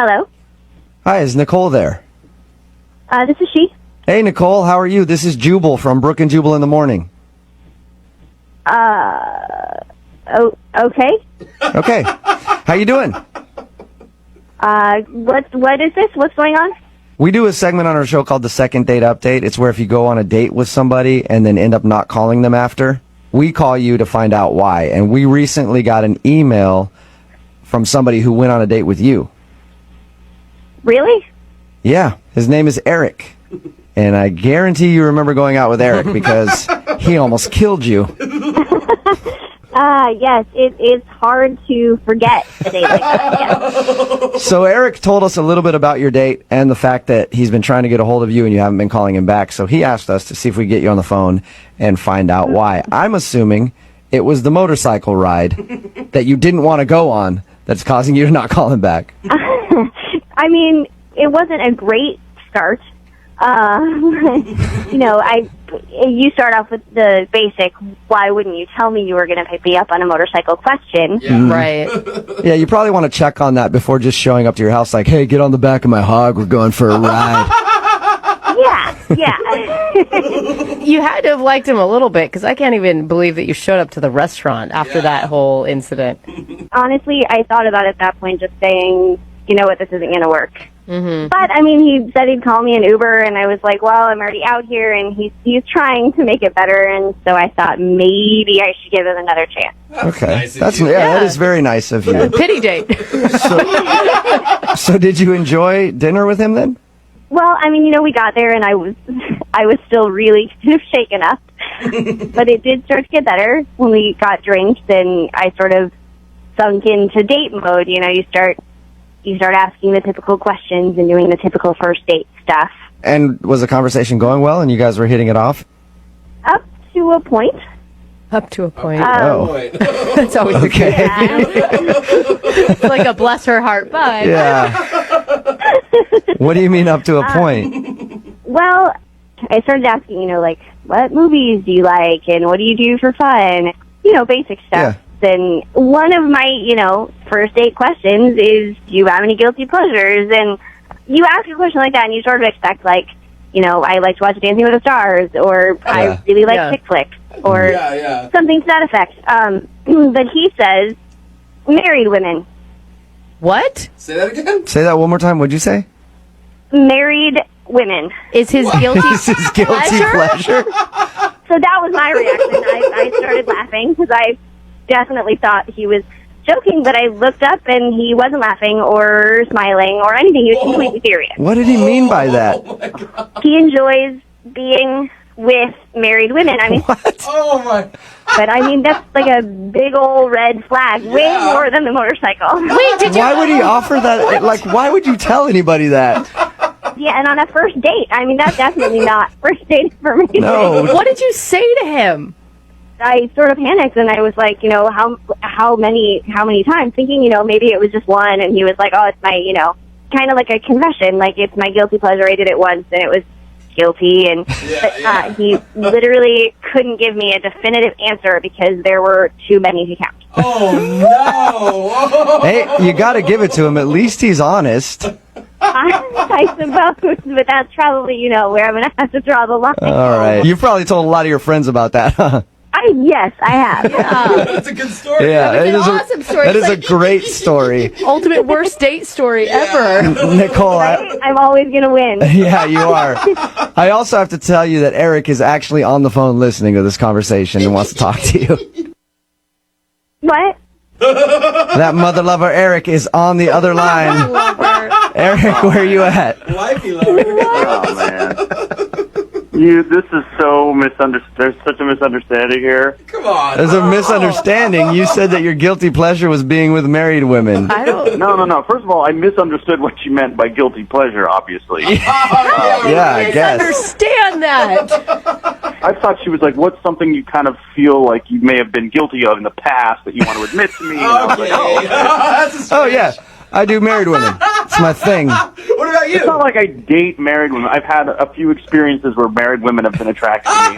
Hello. Hi, is Nicole there? This is she. Hey, Nicole, how are you? This is Jubal from Brook and Jubal in the Morning. Okay. Okay. How you doing? What is this? What's going on? We do a segment on our show called the Second Date Update. It's where if you go on a date with somebody and then end up not calling them after, we call you to find out why. And we recently got an email from somebody who went on a date with you. Really? Yeah, his name is Eric. And I guarantee you remember going out with Eric because he almost killed you. Yes, it is hard to forget a date like that. Yes. So Eric told us a little bit about your date and the fact that he's been trying to get a hold of you and you haven't been calling him back. So he asked us to see if we could get you on the phone and find out why. I'm assuming it was the motorcycle ride that you didn't want to go on that's causing you to not call him back. I mean, it wasn't a great start. You start off with the basic, why wouldn't you tell me you were going to pick me up on a motorcycle question? Yeah. Right. Yeah, you probably want to check on that before just showing up to your house like, hey, get on the back of my hog, we're going for a ride. Yeah. You had to have liked him a little bit, because I can't even believe that you showed up to the restaurant after that whole incident. Honestly, I thought about at that point just saying, you know what, this isn't going to work. Mm-hmm. But, I mean, he said he'd call me an Uber, and I was like, well, I'm already out here, and he's trying to make it better, and so I thought maybe I should give him another chance. Okay. That is very nice of you. Pity date. So did you enjoy dinner with him then? Well, I mean, we got there, and I was still really kind of shaken up. But it did start to get better when we got drinks, and I sort of sunk into date mode. You start asking the typical questions and doing the typical first date stuff. And was the conversation going well and you guys were hitting it off? Up to a point. Up to a point. That's always okay. It's like a bless her heart, but... Yeah. What do you mean up to a point? Well, I started asking, what movies do you like and what do you do for fun? Basic stuff. Yeah. And one of my, first date questions is, do you have any guilty pleasures? And you ask a question like that and you sort of expect, I like to watch Dancing with the Stars, or I really like chick flicks, or something to that effect. But he says, married women. What? Say that again? Say that one more time. What'd you say? Married women. Is his guilty pleasure? So that was my reaction. I started laughing because I definitely thought he was joking, but I looked up and he wasn't laughing or smiling or anything. He was completely serious. What did he mean by that? He enjoys being with married women. I mean, what? Oh my! But I mean, that's like a big old red flag, way more than the motorcycle. Wait, why would he offer that? Why would you tell anybody that? Yeah, and on a first date. I mean, that's definitely not first date for me. No. What did you say to him? I sort of panicked, and I was like, how many times? Thinking, maybe it was just one, and he was like, oh, it's my, kind of like a confession, like it's my guilty pleasure. I did it once, and it was guilty, and he literally couldn't give me a definitive answer because there were too many to count. Oh no! Hey, you got to give it to him. At least he's honest. I suppose, but that's probably, where I'm going to have to draw the line. All right. You've probably told a lot of your friends about that, huh? Yes, I have. That's a good story. Yeah, It's an awesome story. That It's is a great story. Ultimate worst date story ever. Nicole, I'm always going to win. Yeah, you are. I also have to tell you that Eric is actually on the phone listening to this conversation and wants to talk to you. What? That mother lover Eric is on the other line. Eric, where are you at? Wifey lover. Oh man, this is so misunderstood. There's such a misunderstanding here. Come on. There's a misunderstanding. You said that your guilty pleasure was being with married women. I don't... No. First of all, I misunderstood what you meant by guilty pleasure, obviously. Yeah, I guess. Understand that. I thought she was like, what's something you kind of feel like you may have been guilty of in the past that you want to admit to me? And I was like, Oh, yeah. I do married women. It's my thing. What about you? It's not like I date married women. I've had a few experiences where married women have been attracted to me.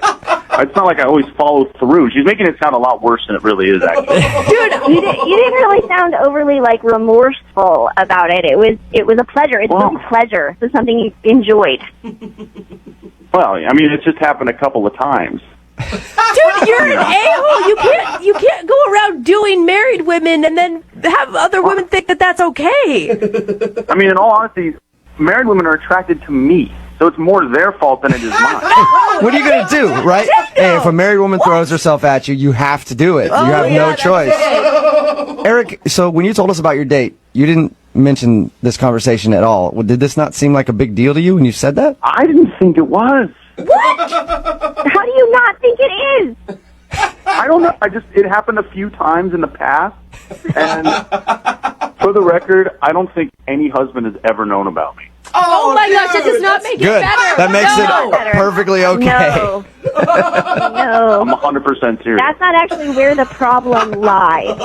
It's not like I always follow through. She's making it sound a lot worse than it really is, actually. Dude, you didn't really sound overly like remorseful about it. It was a pleasure. It's Well- a pleasure. It's something you enjoyed. Well, I mean, it's just happened a couple of times. Dude, you're an a-hole. You can't go around doing married women and then have other women think that that's okay. I mean, in all honesty, married women are attracted to me, so it's more their fault than it is mine. What are you going to do, right? Hey, if a married woman throws herself at you, you have to do it. You have no choice. Eric, so when you told us about your date, you didn't mention this conversation at all. Did this not seem like a big deal to you when you said that? I didn't think it was. How do you not think it is? I don't know. It happened a few times in the past, and for the record, I don't think any husband has ever known about me. Oh my gosh, that does not make it Good. better. That makes No. it perfectly okay. No. I'm No. 100% serious. That's not actually where the problem lies.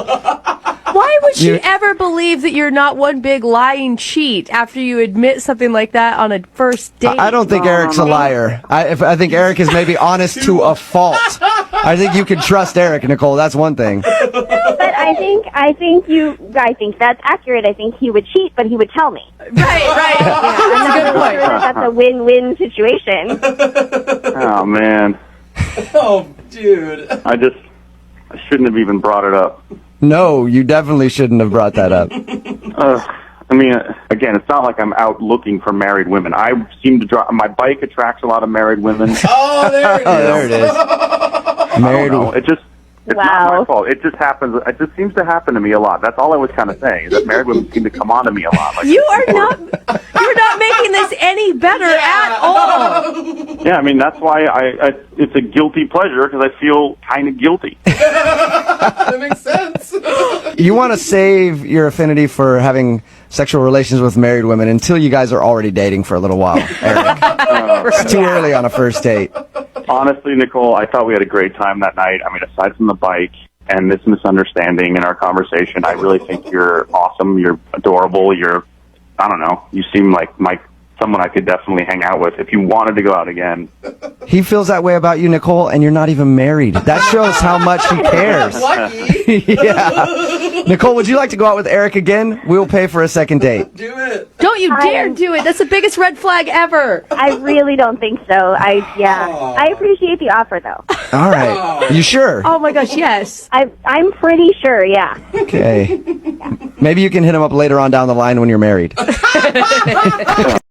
Why would she You- ever believe that you're not one big lying cheat after you admit something like that on a first date? I don't think Eric's a liar. I think Eric is maybe honest to a fault. I think you can trust Eric, Nicole. That's one thing. But I think that's accurate. I think he would cheat, but he would tell me. Right. I'm That's a not good really point. sure that that's a win-win situation. Oh, man. Oh, dude. I shouldn't have even brought it up. No, you definitely shouldn't have brought that up. I mean, again, it's not like I'm out looking for married women. I seem to my bike attracts a lot of married women. Oh, there it is. Oh, there it is. I Married. don't know. It's not Wow. my fault. It just happens. It just seems to happen to me a lot. That's all I was kind of saying. Is that married women seem to come on to me a lot. Like, You're not making this any better at all. yeah, I mean that's why it's a guilty pleasure because I feel kind of guilty. That makes sense. You want to save your affinity for having sexual relations with married women until you guys are already dating for a little while, Eric. It's too early on a first date. Honestly, Nicole, I thought we had a great time that night. I mean, aside from the bike and this misunderstanding in our conversation, I really think you're awesome. You're adorable. I don't know. You seem like someone I could definitely hang out with if you wanted to go out again. He feels that way about you, Nicole, and you're not even married. That shows how much he cares. Lucky. Yeah. Nicole, would you like to go out with Eric again? We'll pay for a second date. Do it. Don't you dare do it. That's the biggest red flag ever. I really don't think so. I appreciate the offer though. All right. You sure? Oh my gosh, yes. I'm pretty sure. Yeah. Okay. Maybe you can hit him up later on down the line when you're married.